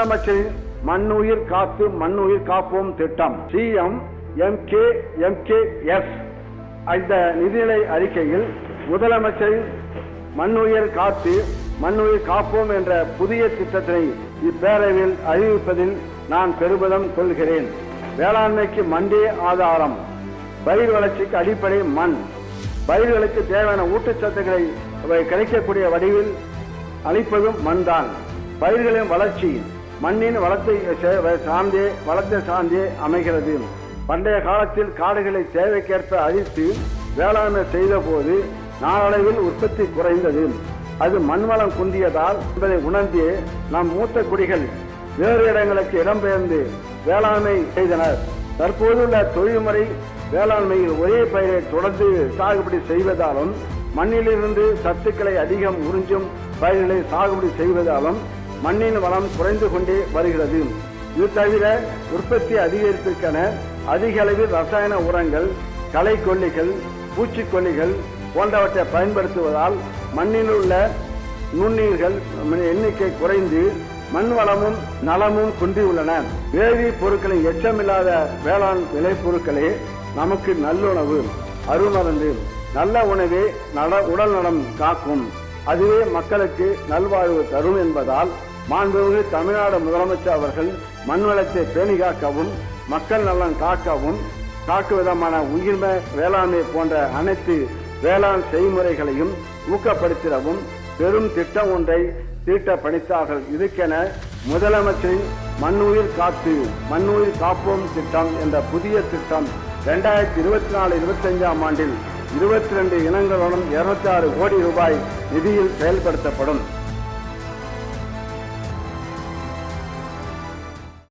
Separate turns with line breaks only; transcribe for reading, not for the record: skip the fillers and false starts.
முதலமைச்சரின் மண்ணுயிர் காத்து மண்ணுயிர் காப்போம் திட்டம் CMMKMKS. இந்த நிதிநிலை அறிக்கையில் முதலமைச்சரின் மண்ணுயிர் காத்து மண்ணுயிர் காப்போம் என்ற புதிய திட்டத்தை இப்பேரவையில் அறிவிப்பதில் நான் பெருமிதம் கொள்கிறேன். வேளாண்மைக்கு மண்டே ஆதாரம், பயிர் வளர்ச்சிக்கு அடிப்படை மண். பயிர்களுக்கு தேவையான ஊட்டச்சத்துக்களை கிடைக்கக்கூடிய வடிவில் அளிப்பதும் மண் தான். பயிர்களின் வளர்ச்சி மண்ணின் வளத்தை சார்ந்தே அமைகிறது. பண்டைய காலத்தில் காடுகளை தேவைக்கேற்ப அழித்து வேளாண்மை செய்த போது நாளடைவில் உற்பத்தி குறைந்தது. அது மண்வளம் குன்றியதால் என்பதை உணர்ந்து நம் மூத்த குடிகள் வேறு இடங்களுக்கு இடம்பெயர்ந்து வேளாண்மை செய்தனர். தற்போதுள்ள தொழில்முறை வேளாண்மையில் ஒரே பயிரை தொடர்ந்து சாகுபடி செய்வதாலும் மண்ணிலிருந்து சத்துக்களை அதிகம் உறிஞ்சும் பயிர்களை சாகுபடி செய்வதாலும் மண்ணின் வளம் குறைந்து கொண்டே வருகிறது. இது தவிர உற்பத்தி அதிகரிப்பிற்கான அதிக அளவில் ரசாயன உரங்கள், களைக்கொல்லிகள், பூச்சிக்கொல்லிகள் போன்றவற்றை பயன்படுத்துவதால் மண்ணில் உள்ள நுண்ணீர்கள் எண்ணிக்கை குறைந்து மண் வளமும் நலமும் குன்றியுள்ளன. வேதி பொருட்களின் எச்சமில்லாத வேளாண் விளைபொருட்களே நமக்கு நல்லுணவு, அருமருந்து. நல்ல உணவே உடல் நலம் காக்கும், அதுவே மக்களுக்கு நல்வாழ்வு தரும் என்பதால் மாண்புமிகு தமிழ்நாடு முதலமைச்சர் அவர்கள் மண்வளத்தை பேணி காக்கவும் மக்கள் நலன் காக்குவிதமான உயிர்மை வேளாண்மை போன்ற அனைத்து வேளாண் செய்முறைகளையும் ஊக்கப்படுத்திடவும் பெரும் திட்டம் ஒன்றை தீட்ட பணித்தார்கள். இதுக்கென முதலமைச்சரின் மண்ணுயிர் காத்து மண்ணுயிர் காப்போம் திட்டம் என்ற புதிய திட்டம் 2024-25 ஆண்டில் 22 இனங்களுடன் 206 கோடி ரூபாய் நிதியில் செயல்படுத்தப்படும்.